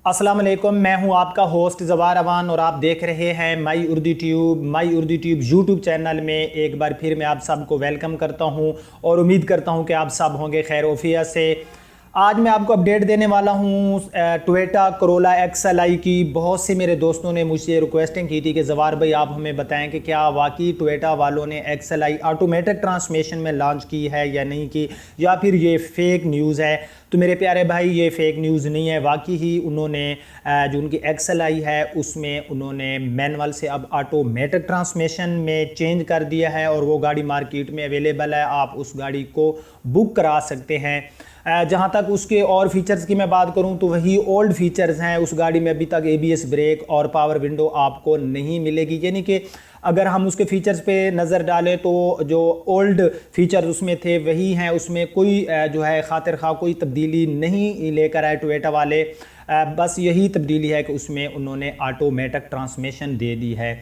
अस्सलाम वालेकुम, मैं हूं आपका होस्ट ज़वार अवान और आप देख रहे हैं माई उर्दू ट्यूब यूट्यूब चैनल में। एक बार फिर मैं आप सबको वेलकम करता हूं और उम्मीद करता हूं कि आप सब होंगे खैर वफियत से। आज मैं आपको अपडेट देने वाला हूं टोयोटा कोरोला XLI की। बहुत से मेरे दोस्तों ने मुझसे रिक्वेस्टिंग की थी कि ज़वार भाई आप हमें बताएं कि क्या वाकई टोयोटा वालों ने XLI ऑटोमेटिक ट्रांसमिशन में लॉन्च की है या नहीं की, या फिर ये फेक न्यूज़ है। तो मेरे प्यारे भाई, ये फेक न्यूज़ नहीं है, वाकई ही उन्होंने जो उनकी XLI है उसमें उन्होंने मैनुअल से अब ऑटोमेटिक ट्रांसमिशन में चेंज कर दिया है और वो गाड़ी मार्केट में अवेलेबल है। आप उस गाड़ी को बुक करा सकते हैं। जहाँ तक उसके और फीचर्स की मैं बात करूँ तो वही ओल्ड फीचर्स हैं उस गाड़ी में। अभी तक ABS ब्रेक और पावर विंडो आपको नहीं मिलेगी, यानी कि अगर हम उसके फीचर्स पे नज़र डालें तो जो ओल्ड फीचर्स उसमें थे वही हैं। उसमें कोई जो है खातिर खा कोई तब्दीली नहीं लेकर आए टोयोटा वाले। बस यही तब्दीली है कि उसमें उन्होंने ऑटोमेटिक ट्रांसमिशन दे दी है।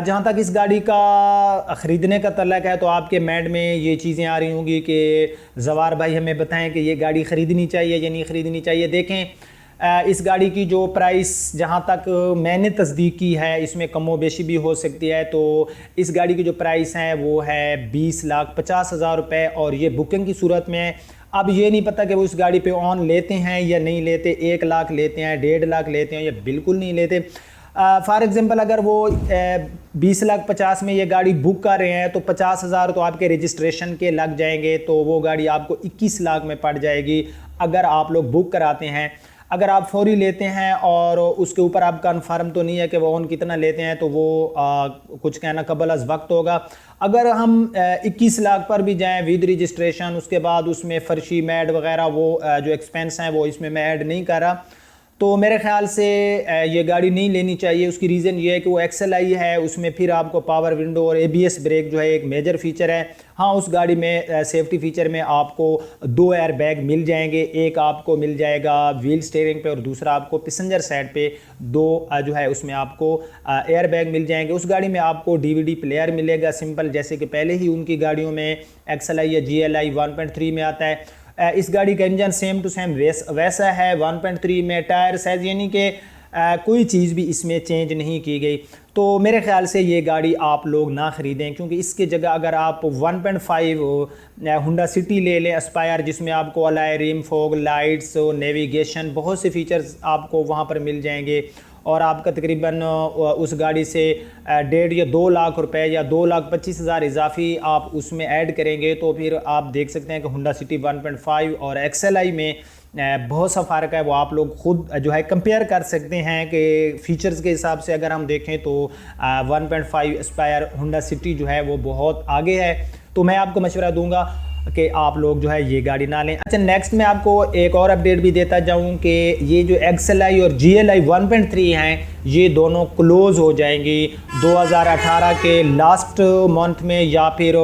जहाँ तक इस गाड़ी का ख़रीदने का तल्लक है तो आपके माइंड में ये चीज़ें आ रही होंगी कि ज़वार भाई हमें बताएं कि ये गाड़ी ख़रीदनी चाहिए या नहीं ख़रीदनी चाहिए। देखें, इस गाड़ी की जो प्राइस जहाँ तक मैंने तस्दीक की है, इसमें कमो बेशी भी हो सकती है, तो इस गाड़ी की जो प्राइस है वो है 20,50,000 रुपये। और ये बुकिंग की सूरत में अब ये नहीं पता कि वो इस गाड़ी पे ऑन लेते हैं या नहीं लेते, 1 लाख लेते हैं, 1.5 लाख लेते हैं या बिल्कुल नहीं लेते। फॉर एग्ज़ाम्पल अगर वो 20,50,000 में ये गाड़ी बुक कर रहे हैं तो 50,000 तो आपके रजिस्ट्रेशन के लग जाएंगे, तो वो गाड़ी आपको 21 लाख में पड़ जाएगी अगर आप लोग बुक कराते हैं। अगर आप फौरी लेते हैं और उसके ऊपर आप कन्फर्म तो नहीं है कि वो ऑन कितना लेते हैं, तो वो कुछ कहना कबल अज़ वक्त होगा। अगर हम 21 लाख पर भी जाएं विद रजिस्ट्रेशन, उसके बाद उसमें फर्शी मैड वगैरह वो जो एक्सपेंस हैं वो इसमें मैं ऐड नहीं कर रहा, तो मेरे ख्याल से ये गाड़ी नहीं लेनी चाहिए। उसकी रीज़न ये है कि वो XLI है, उसमें फिर आपको पावर विंडो और ABS ब्रेक जो है एक मेजर फीचर है। हाँ, उस गाड़ी में सेफ्टी फीचर में आपको 2 एयर बैग मिल जाएंगे, एक आपको मिल जाएगा व्हील स्टीयरिंग पे और दूसरा आपको पैसेंजर साइड पे। 2 जो है उसमें आपको एयर बैग मिल जाएंगे। उस गाड़ी में आपको DVD प्लेयर मिलेगा सिंपल, जैसे कि पहले ही उनकी गाड़ियों में XLI या GLI 1.3 में आता है। इस गाड़ी का इंजन सेम टू सेम वैसा है 1.3 में। टायर साइज यानी कि कोई चीज़ भी इसमें चेंज नहीं की गई। तो मेरे ख्याल से ये गाड़ी आप लोग ना ख़रीदें, क्योंकि इसके जगह अगर आप 1.5 हुंडा सिटी ले लें एस्पायर, जिसमें आपको alloy rim, fog lights, navigation, बहुत से फीचर्स आपको वहाँ पर मिल जाएंगे और आपका तकरीबन उस गाड़ी से 1.5 या 2 लाख रुपए या 2,25,000 इजाफी आप उसमें ऐड करेंगे, तो फिर आप देख सकते हैं कि हुंडा सिटी 1.5 और XLI में बहुत सा फ़र्क है। वो आप लोग खुद जो है कंपेयर कर सकते हैं कि फ़ीचर्स के हिसाब से अगर हम देखें तो 1.5 एस्पायर हुंडा सिटी जो है वो बहुत आगे है। तो मैं आपको मशवरा दूंगा कि आप लोग जो है ये गाड़ी ना लें। अच्छा, नेक्स्ट मैं आपको एक और अपडेट भी देता जाऊं कि ये जो XLI और GLI 1.3 हैं, ये दोनों क्लोज़ हो जाएंगी 2018 के लास्ट मंथ में या फिर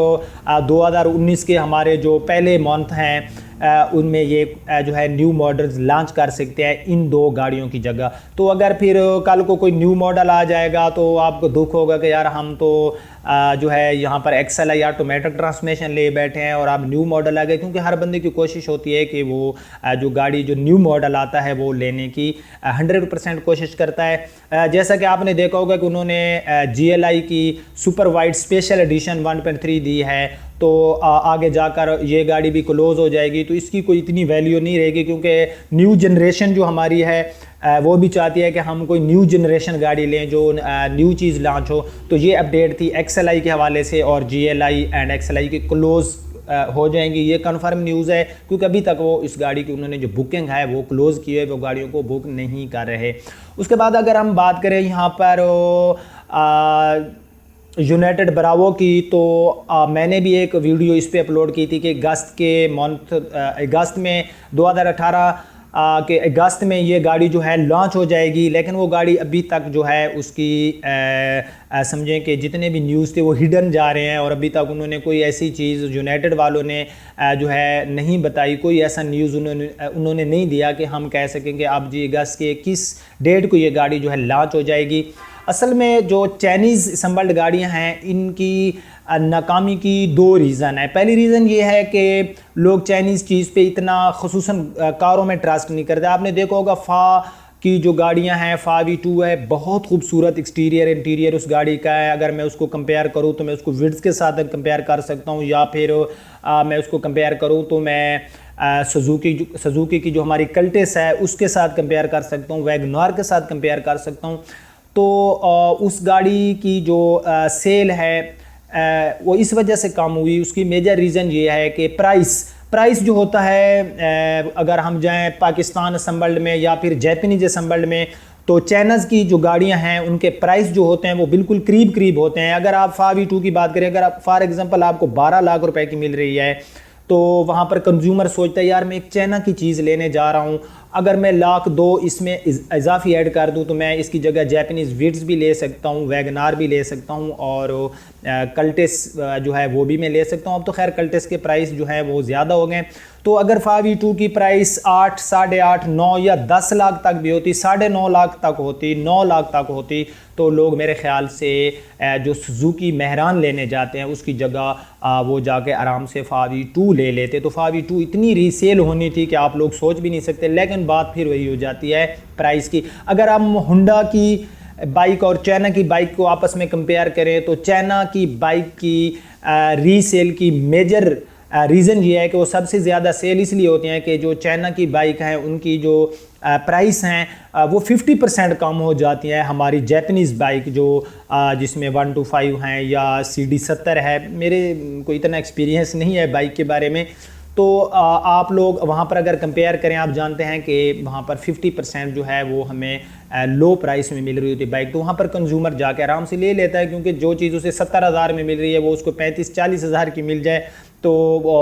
2019 के हमारे जो पहले मंथ हैं उनमें ये जो है न्यू मॉडल्स लॉन्च कर सकते हैं इन 2 गाड़ियों की जगह। तो अगर फिर कल को कोई न्यू मॉडल आ जाएगा तो आपको दुख होगा कि यार हम तो जो है यहाँ पर XLI ऑटोमेटिक ट्रांसमिशन ले बैठे हैं और आप न्यू मॉडल आ गए, क्योंकि हर बंदे की कोशिश होती है कि वो जो गाड़ी जो न्यू मॉडल आता है वो लेने की 100% कोशिश करता है। जैसा कि आपने देखा होगा कि उन्होंने GLI की सुपर वाइड स्पेशल एडिशन 1.3 दी है, तो आगे जाकर ये गाड़ी भी क्लोज़ हो जाएगी, तो इसकी कोई इतनी वैल्यू नहीं रहेगी, क्योंकि न्यू जनरेशन जो हमारी है वो भी चाहती है कि हम कोई न्यू जनरेशन गाड़ी लें जो न्यू चीज़ लॉन्च हो। तो ये अपडेट थी XLI के हवाले से और GLI एंड XLI की क्लोज़ हो जाएंगी, ये कंफर्म न्यूज़ है, क्योंकि अभी तक वो इस गाड़ी की उन्होंने जो बुकिंग है वो क्लोज़ की है, वो गाड़ियों को बुक नहीं कर रहे। उसके बाद अगर हम बात करें यहाँ पर यूनाइटेड ब्रावो की, तो मैंने भी एक वीडियो इस पे अपलोड की थी कि अगस्त में 2018 के अगस्त में ये गाड़ी जो है लॉन्च हो जाएगी, लेकिन वो गाड़ी अभी तक जो है उसकी समझें कि जितने भी न्यूज़ थे वो हिडन जा रहे हैं और अभी तक उन्होंने कोई ऐसी चीज़ यूनाइटेड वालों ने जो है नहीं बताई, कोई ऐसा न्यूज़ उन्होंने नहीं दिया कि हम कह सकें कि अब जी अगस्त के किस डेट को ये गाड़ी जो है लॉन्च हो जाएगी। असल में जो चाइनीज़ असम्बल्ड गाड़ियां हैं इनकी नाकामी की 2 रीज़न है। पहली रीज़न ये है कि लोग चाइनीज़ चीज़ पे इतना ख़ुसूसन कारों में ट्रस्ट नहीं करते। आपने देखा होगा फा की जो गाड़ियां हैं 5V2 है, बहुत खूबसूरत एक्सटीरियर इंटीरियर उस गाड़ी का है। अगर मैं उसको कंपेयर करूं तो मैं उसको विड्स के साथ कंपेयर कर सकता हूं, या फिर मैं उसको कंपेयर करूं तो मैं सुजुकी की जो हमारी कल्टेस है उसके साथ कंपेयर कर सकता हूं, वैगनआर के साथ कंपेयर कर सकता हूं। तो उस गाड़ी की जो सेल है वो इस वजह से कम हुई। उसकी मेजर रीज़न ये है कि प्राइस जो होता है, अगर हम जाएं पाकिस्तान असम्बल्ड में या फिर जैपनीज असम्बल्ड में, तो चाइनाज़ की जो गाड़ियां हैं उनके प्राइस जो होते हैं वो बिल्कुल करीब होते हैं। अगर आप 5V2 की बात करें, अगर आप फॉर एग्जांपल आपको 12 लाख रुपए की मिल रही है, तो वहाँ पर कंज्यूमर सोचता है यार मैं एक चाइना की चीज़ लेने जा रहा हूँ, अगर मैं लाख दो इसमें इजाफी ऐड कर दूँ तो मैं इसकी जगह जैपनीज़ विड्स भी ले सकता हूँ, वैगनार भी ले सकता हूँ, और कल्टेस जो है वो भी मैं ले सकता हूँ। अब तो खैर कल्टेस के प्राइस जो है वो ज़्यादा हो गए। तो अगर 5V2 की प्राइस 8, 8.5, 9 या 10 लाख तक भी होती, 9.5 लाख तक होती, 9 लाख तक होती, तो लोग मेरे ख्याल से जो सुजुकी मेहरान लेने जाते हैं उसकी जगह वो जाके आराम से 5V2 ले लेते। तो 5V2 इतनी रीसेल होनी थी कि आप लोग सोच भी नहीं सकते। लेकिन बात फिर वही हो जाती है प्राइस की। अगर हम होंडा की बाइक और चाइना की बाइक को आपस में कंपेयर करें, तो चाइना की बाइक की रीसेल की मेजर रीज़न ये है कि वो सबसे ज़्यादा सेल इसलिए होती हैं कि जो चाइना की बाइक हैं उनकी जो प्राइस हैं वो 50% कम हो जाती हैं हमारी जैपनीज़ बाइक जो जिसमें 125 हैं या CD70 है। मेरे को इतना एक्सपीरियंस नहीं है बाइक के बारे में, तो आप लोग वहाँ पर अगर कंपेयर करें, आप जानते हैं कि वहाँ पर 50% जो है वो हमें लो प्राइस में मिल रही होती है बाइक, तो वहाँ पर कंज्यूमर जाके आराम से ले लेता है, क्योंकि जो चीज़ उसे 70,000 में मिल रही है वो उसको 35-40 हज़ार की मिल जाए तो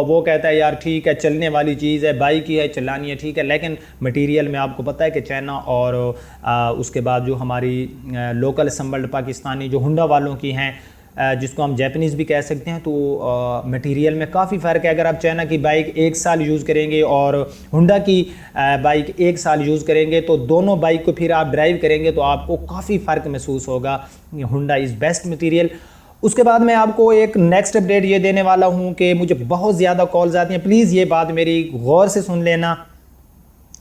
वो कहता है यार ठीक है, चलने वाली चीज़ है, बाइक ही है, चलानी है, ठीक है। लेकिन मटेरियल में आपको पता है कि चाइना और उसके बाद जो हमारी लोकल असम्बल्ड पाकिस्तानी जो होंडा वालों की हैं, जिसको हम जैपनीज़ भी कह सकते हैं, तो मटेरियल में काफ़ी फ़र्क है। अगर आप चाइना की बाइक 1 साल यूज़ करेंगे और होंडा की बाइक 1 साल यूज़ करेंगे, तो दोनों बाइक को फिर आप ड्राइव करेंगे तो आपको काफ़ी फ़र्क महसूस होगा। Honda is best material. उसके बाद मैं आपको एक नेक्स्ट अपडेट ये देने वाला हूँ कि मुझे बहुत ज़्यादा कॉल्स आती हैं, प्लीज़ ये बात मेरी गौर से सुन लेना।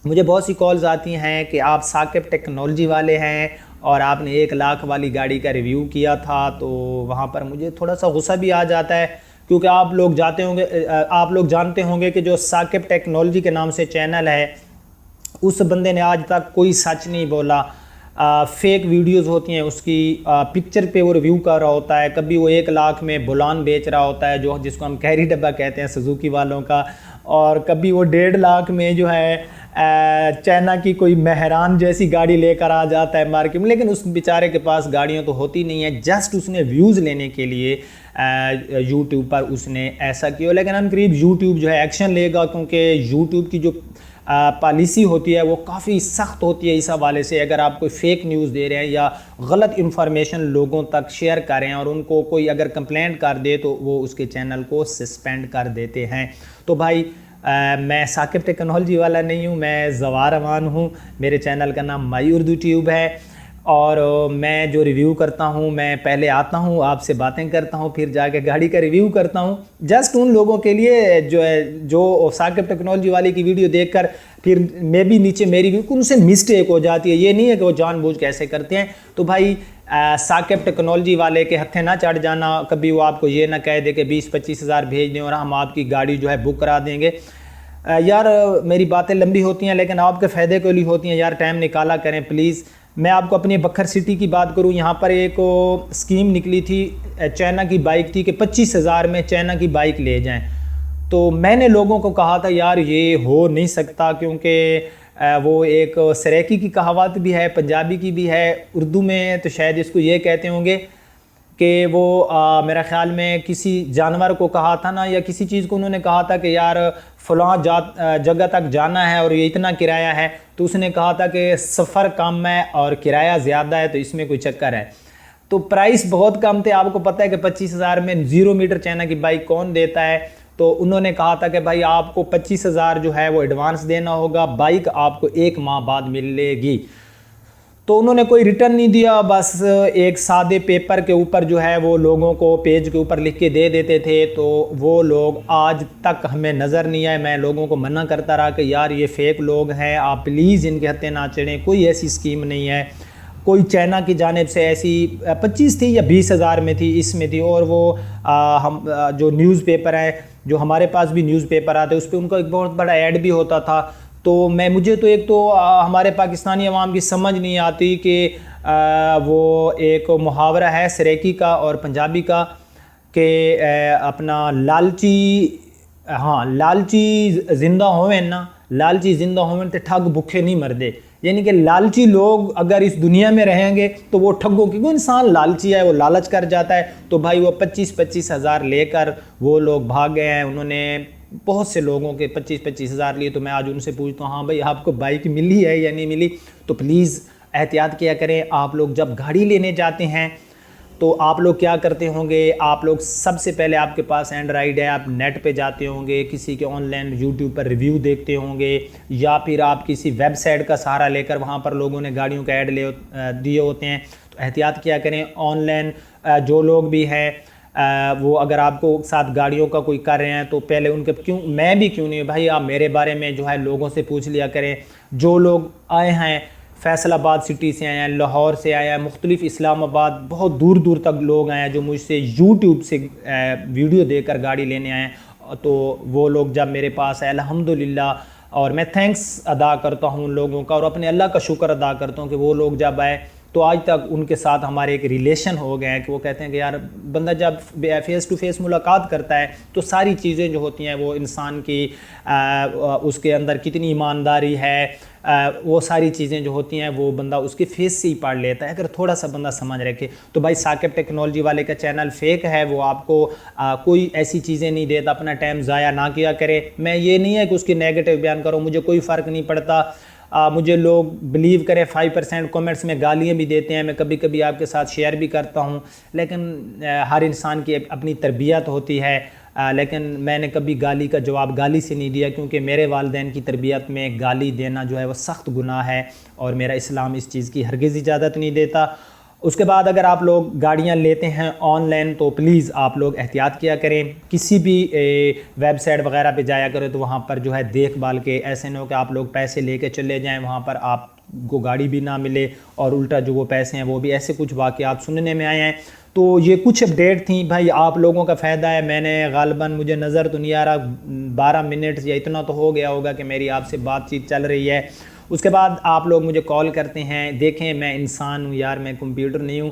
मुझे बहुत सी कॉल्स आती हैं कि आप साकिब टेक्नोलॉजी वाले हैं और आपने 1 लाख वाली गाड़ी का रिव्यू किया था, तो वहाँ पर मुझे थोड़ा सा गुस्सा भी आ जाता है, क्योंकि आप लोग जानते होंगे कि जो साकिब टेक्नोलॉजी के नाम से चैनल है, उस बंदे ने आज तक कोई सच नहीं बोला। फेक वीडियोस होती हैं उसकी, पिक्चर पे वो रिव्यू कर रहा होता है। कभी वो 1 लाख में बुलान बेच रहा होता है, जो जिसको हम कैरी डब्बा कहते हैं सुजुकी वालों का, और कभी वो 1.5 लाख में जो है चाइना की कोई मेहरान जैसी गाड़ी लेकर आ जाता है मार्केट में। लेकिन उस बेचारे के पास गाड़ियां तो होती नहीं है, जस्ट उसने व्यूज़ लेने के लिए यूट्यूब पर उसने ऐसा किया। लेकिन हम करीब यूट्यूब जो है एक्शन लेगा, क्योंकि यूट्यूब की जो पॉलिसी होती है वो काफ़ी सख्त होती है इस हवाले से। अगर आप कोई फेक न्यूज़ दे रहे हैं या गलत इन्फॉर्मेशन लोगों तक शेयर कर रहे हैं और उनको कोई अगर कंप्लेंट कर दे तो वो उसके चैनल को सस्पेंड कर देते हैं। तो भाई मैं साकिब टेक्नोलॉजी वाला नहीं हूँ, मैं जवार अमान हूँ। मेरे चैनल का नाम माई उर्दू ट्यूब है, और मैं जो रिव्यू करता हूँ, मैं पहले आता हूँ, आपसे बातें करता हूँ, फिर जाके गाड़ी का रिव्यू करता हूँ। जस्ट उन लोगों के लिए जो साकिब टेक्नोलॉजी वाले की वीडियो देखकर फिर मैं भी नीचे मेरी भी उनसे मिस्टेक हो जाती है, ये नहीं है कि वो जानबूझ कैसे करते हैं। तो भाई साकिब टेक्नोलॉजी वाले के हत्थे ना चढ़ जाना। कभी वो आपको ये ना कह दे कि 20-25 हज़ार भेज दें और हम आपकी गाड़ी जो है बुक करा देंगे। यार मेरी बातें लंबी होती हैं लेकिन आपके फ़ायदे के लिए होती हैं, यार टाइम निकाला करें प्लीज़। मैं आपको अपनी बखर सिटी की बात करूं, यहाँ पर एक स्कीम निकली थी, चाइना की बाइक थी कि 25 हज़ार में चाइना की बाइक ले जाएं। तो मैंने लोगों को कहा था यार ये हो नहीं सकता, क्योंकि वो एक सरेकी की कहावत भी है, पंजाबी की भी है, उर्दू में तो शायद इसको ये कहते होंगे कि वो मेरा ख्याल में किसी जानवर को कहा था ना, या किसी चीज़ को उन्होंने कहा था कि यार फ़लाँ जगह तक जाना है और ये इतना किराया है, तो उसने कहा था कि सफ़र कम है और किराया ज़्यादा है, तो इसमें कोई चक्कर है। तो प्राइस बहुत कम थे, आपको पता है कि 25 हज़ार में 0 मीटर चाइना की बाइक कौन देता है। तो उन्होंने कहा था कि भाई आपको 25 हज़ार जो है वो एडवांस देना होगा, बाइक आपको 1 माह बाद मिलेगी। तो उन्होंने कोई रिटर्न नहीं दिया, बस एक सादे पेपर के ऊपर जो है वो लोगों को पेज के ऊपर लिख के दे देते थे। तो वो लोग आज तक हमें नज़र नहीं आए। मैं लोगों को मना करता रहा कि यार ये फेक लोग हैं, आप प्लीज़ इनके हत्थे ना चढ़ें, कोई ऐसी स्कीम नहीं है। कोई चाइना की जानिब से ऐसी 25 थी या 20,000 में थी, इसमें थी। और वो हम जो न्यूज़पेपर है, जो हमारे पास भी न्यूज़पेपर आते उस पर उनका एक बहुत बड़ा ऐड भी होता था। तो मुझे तो एक तो हमारे पाकिस्तानी अवाम की समझ नहीं आती कि वो एक मुहावरा है सरेकी का और पंजाबी का कि अपना लालची, हाँ लालची जिंदा होवें ना, लालची जिंदा होवें तो ठग भूखे नहीं मरदे। यानी कि लालची लोग अगर इस दुनिया में रहेंगे तो वो ठगों, क्योंकि इंसान लालची है, वो लालच कर जाता है। तो भाई वो 25-25 हज़ार लेकर वो लोग भाग गए हैं। उन्होंने बहुत से लोगों के 25-25 हज़ार लिए। तो मैं आज उनसे पूछता हूँ, हाँ भाई आपको बाइक मिली है या नहीं मिली? तो प्लीज़ एहतियात किया करें। आप लोग जब गाड़ी लेने जाते हैं तो आप लोग क्या करते होंगे? आप लोग सबसे पहले, आपके पास एंड्राइड है, आप नेट पे जाते होंगे, किसी के ऑनलाइन यूट्यूब पर रिव्यू देखते होंगे, या फिर आप किसी वेबसाइट का सहारा लेकर वहाँ पर लोगों ने गाड़ियों के ऐड दिए होते हैं। तो एहतियात किया करें। ऑनलाइन जो लोग भी हैं वो अगर आपको साथ गाड़ियों का कोई कर रहे हैं तो पहले उनके मैं भी क्यों नहीं भाई, आप मेरे बारे में जो है लोगों से पूछ लिया करें। जो लोग आए हैं फैसलाबाद सिटी से आए हैं, लाहौर से आए हैं, मुख्तलिफ इस्लामाबाद, बहुत दूर दूर तक लोग आए हैं जो मुझसे यूट्यूब से वीडियो देकर गाड़ी लेने आए हैं। तो वो लोग जब मेरे पास आए अल्हम्दुलिल्लाह, और मैं थैंक्स अदा करता हूँ उन लोगों का और अपने अल्लाह का शुक्र अदा करता हूँ कि वो लोग जब आए तो आज तक उनके साथ हमारे एक रिलेशन हो गए हैं कि वो कहते हैं कि यार बंदा जब फेस टू फेस मुलाकात करता है तो सारी चीज़ें जो होती हैं वो इंसान की उसके अंदर कितनी ईमानदारी है, वो सारी चीज़ें जो होती हैं वो बंदा उसके फेस से ही पढ़ लेता है अगर थोड़ा सा बंदा समझ रखे। तो भाई साकिब टेक्नोलॉजी वाले का चैनल फेक है, वो आपको कोई ऐसी चीज़ें नहीं देता। अपना टाइम ज़ाया ना किया करे। मैं ये नहीं है कि उसकी नेगेटिव बयान करूँ, मुझे कोई फ़र्क नहीं पड़ता। मुझे लोग बिलीव करें 5% कमेंट्स में गालियाँ भी देते हैं, मैं कभी कभी आपके साथ शेयर भी करता हूँ, लेकिन हर इंसान की अपनी तरबियत होती है। लेकिन मैंने कभी गाली का जवाब गाली से नहीं दिया, क्योंकि मेरे वालिदैन की तरबियत में गाली देना जो है वो सख्त गुनाह है और मेरा इस्लाम इस चीज़ की हरगिज़ इजाज़त नहीं देता। उसके बाद अगर आप लोग गाड़ियां लेते हैं ऑनलाइन तो प्लीज़ आप लोग एहतियात किया करें। किसी भी वेबसाइट वगैरह पे जाया करें तो वहाँ पर जो है देखभाल के, ऐसे न हो कि आप लोग पैसे लेके चले जाएं, वहाँ पर आपको गाड़ी भी ना मिले और उल्टा जो वो पैसे हैं वो भी। ऐसे कुछ वाक़यात सुनने में आए हैं। तो ये कुछ अपडेट थी भाई, आप लोगों का फ़ायदा है। मैंने गालिबन, मुझे नज़र तो नहीं आ रहा, 12 मिनट या इतना तो हो गया होगा कि मेरी आपसे बातचीत चल रही है। उसके बाद आप लोग मुझे कॉल करते हैं। देखें मैं इंसान हूँ यार, मैं कंप्यूटर नहीं हूँ।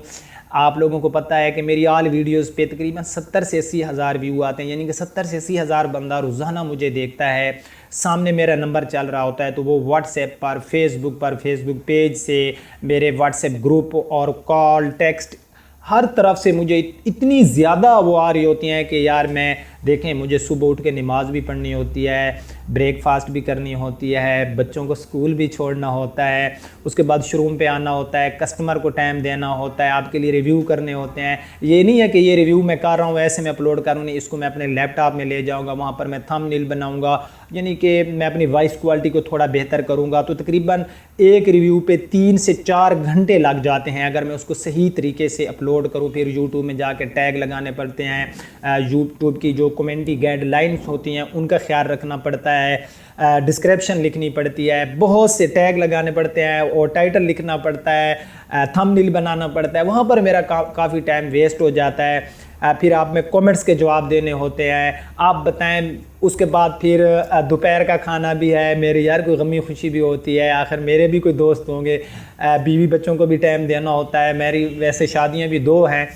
आप लोगों को पता है कि मेरी ऑल वीडियोस पे तकरीबन 70 से 80 हज़ार व्यू आते हैं, यानी कि 70 से 80 हज़ार बंदा रोज़ाना मुझे देखता है। सामने मेरा नंबर चल रहा होता है तो वो व्हाट्सएप पर, फेसबुक पेज से, मेरे व्हाट्सएप ग्रुप और कॉल टेक्स्ट हर तरफ से मुझे इतनी ज़्यादा वो आ रही होती हैं कि यार मैं देखें, मुझे सुबह उठ के नमाज भी पढ़नी होती है, ब्रेकफास्ट भी करनी होती है, बच्चों को स्कूल भी छोड़ना होता है, उसके बाद शोरूम पे आना होता है, कस्टमर को टाइम देना होता है, आपके लिए रिव्यू करने होते हैं। ये नहीं है कि ये रिव्यू मैं कर रहा हूँ ऐसे मैं अपलोड करूँ, नहीं, इसको मैं अपने लैपटॉप में ले जाऊँगा, वहाँ पर मैं थंबनेल बनाऊँगा, यानी कि मैं अपनी वॉइस क्वालिटी को थोड़ा बेहतर करूँगा। तो तकरीबन एक रिव्यू पे 3 से 4 घंटे लग जाते हैं अगर मैं उसको सही तरीके से अपलोड करूँ। फिर यूट्यूब में जाके टैग लगाने पड़ते हैं, यूट्यूब की जो कमेंट्री गाइडलाइंस होती हैं उनका ख्याल रखना पड़ता है, डिस्क्रिप्शन लिखनी पड़ती है, बहुत से टैग लगाने पड़ते हैं और टाइटल लिखना पड़ता है, थंबनेल बनाना पड़ता है। वहाँ पर मेरा काफ़ी टाइम वेस्ट हो जाता है। फिर आप में कमेंट्स के जवाब देने होते हैं, आप बताएं। उसके बाद फिर दोपहर का खाना भी है, मेरे यार कोई गमी खुशी भी होती है, आखिर मेरे भी कोई दोस्त होंगे, बीवी बच्चों को भी टाइम देना होता है। मेरी वैसे शादियां भी 2 हैं,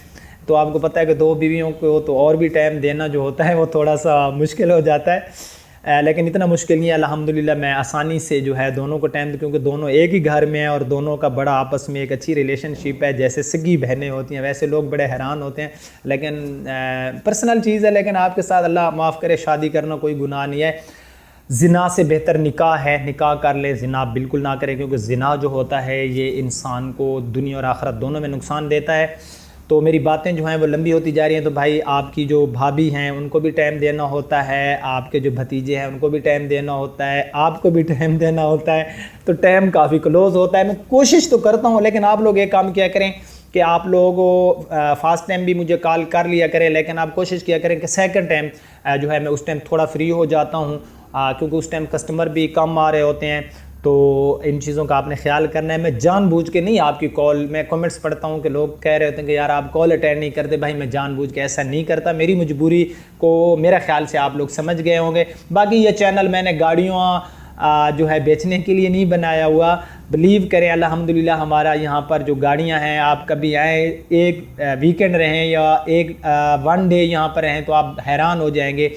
तो आपको पता है कि 2 बीवियों को तो और भी टाइम देना जो होता है वो थोड़ा सा मुश्किल हो जाता है। लेकिन इतना मुश्किल नहीं है, अल्हम्दुलिल्लाह मैं आसानी से जो है दोनों को टाइम दूँ, क्योंकि दोनों एक ही घर में हैं और दोनों का बड़ा आपस में एक अच्छी रिलेशनशिप है, जैसे सगी बहनें होती हैं वैसे। लोग बड़े हैरान होते हैं, लेकिन पर्सनल चीज़ है। लेकिन आपके साथ अल्लाह माफ़ करे, शादी करना कोई गुनाह नहीं है। ज़िना से बेहतर निकाह है, निकाह कर ले, ज़िना बिल्कुल ना करें, क्योंकि ज़िना जो होता है ये इंसान को दुनिया और आखिरत दोनों में नुकसान देता है। तो मेरी बातें जो हैं वो लंबी होती जा रही हैं। तो भाई आपकी जो भाभी हैं उनको भी टाइम देना होता है, आपके जो भतीजे हैं उनको भी टाइम देना होता है, आपको भी टाइम देना होता है। तो टाइम काफ़ी क्लोज़ होता है। मैं कोशिश तो करता हूँ, लेकिन आप लोग एक काम किया करें कि आप लोग फर्स्ट टाइम भी मुझे कॉल कर लिया करें, लेकिन आप कोशिश किया करें कि सेकंड टाइम जो है मैं उस टाइम थोड़ा फ्री हो जाता हूँ, क्योंकि उस टाइम कस्टमर भी कम आ रहे होते हैं। तो इन चीज़ों का आपने ख्याल करना है। मैं जानबूझ के नहीं आपकी कॉल, मैं कमेंट्स पढ़ता हूँ कि लोग कह रहे होते हैं कि यार आप कॉल अटेंड नहीं करते। भाई मैं जानबूझ के ऐसा नहीं करता, मेरी मजबूरी को मेरा ख्याल से आप लोग समझ गए होंगे। बाकी ये चैनल मैंने गाड़ियों जो है बेचने के लिए नहीं बनाया हुआ। बिलीव करें अल्हम्दुलिल्लाह हमारा यहाँ पर जो गाड़ियाँ हैं, आप कभी आए एक वीकेंड रहें या एक वन डे यहाँ पर रहें तो आप हैरान हो जाएंगे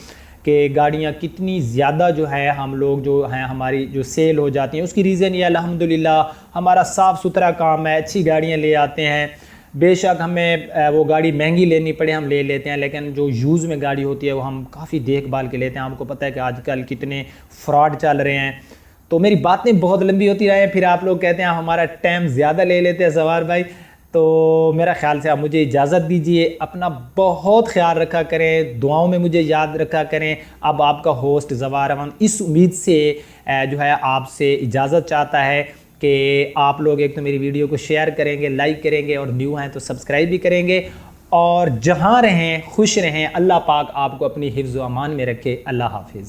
कि गाड़ियाँ कितनी ज़्यादा जो है हम लोग जो हैं हमारी जो सेल हो जाती हैं। उसकी रीज़न ये अल्हम्दुलिल्लाह हमारा साफ़ सुथरा काम है, अच्छी गाड़ियाँ ले आते हैं। बेशक हमें वो गाड़ी महंगी लेनी पड़े हम ले लेते हैं, लेकिन जो यूज़ में गाड़ी होती है वो हम काफ़ी देखभाल के लेते हैं। आपको पता है कि आजकल कितने फ्रॉड चल रहे हैं। तो मेरी बातें बहुत लंबी होती रहे, फिर आप लोग कहते हैं हमारा टाइम ज़्यादा ले लेते हैं सवार भाई। तो मेरा ख्याल से आप मुझे इजाज़त दीजिए। अपना बहुत ख्याल रखा करें, दुआओं में मुझे याद रखा करें। अब आपका होस्ट ज़वार अमान इस उम्मीद से जो है आपसे इजाज़त चाहता है कि आप लोग एक तो मेरी वीडियो को शेयर करेंगे, लाइक करेंगे, और न्यू हैं तो सब्सक्राइब भी करेंगे। और जहाँ रहें खुश रहें। अल्लाह पाक आपको अपनी हिफ्ज़ व अमान में रखे। अल्लाह हाफिज़।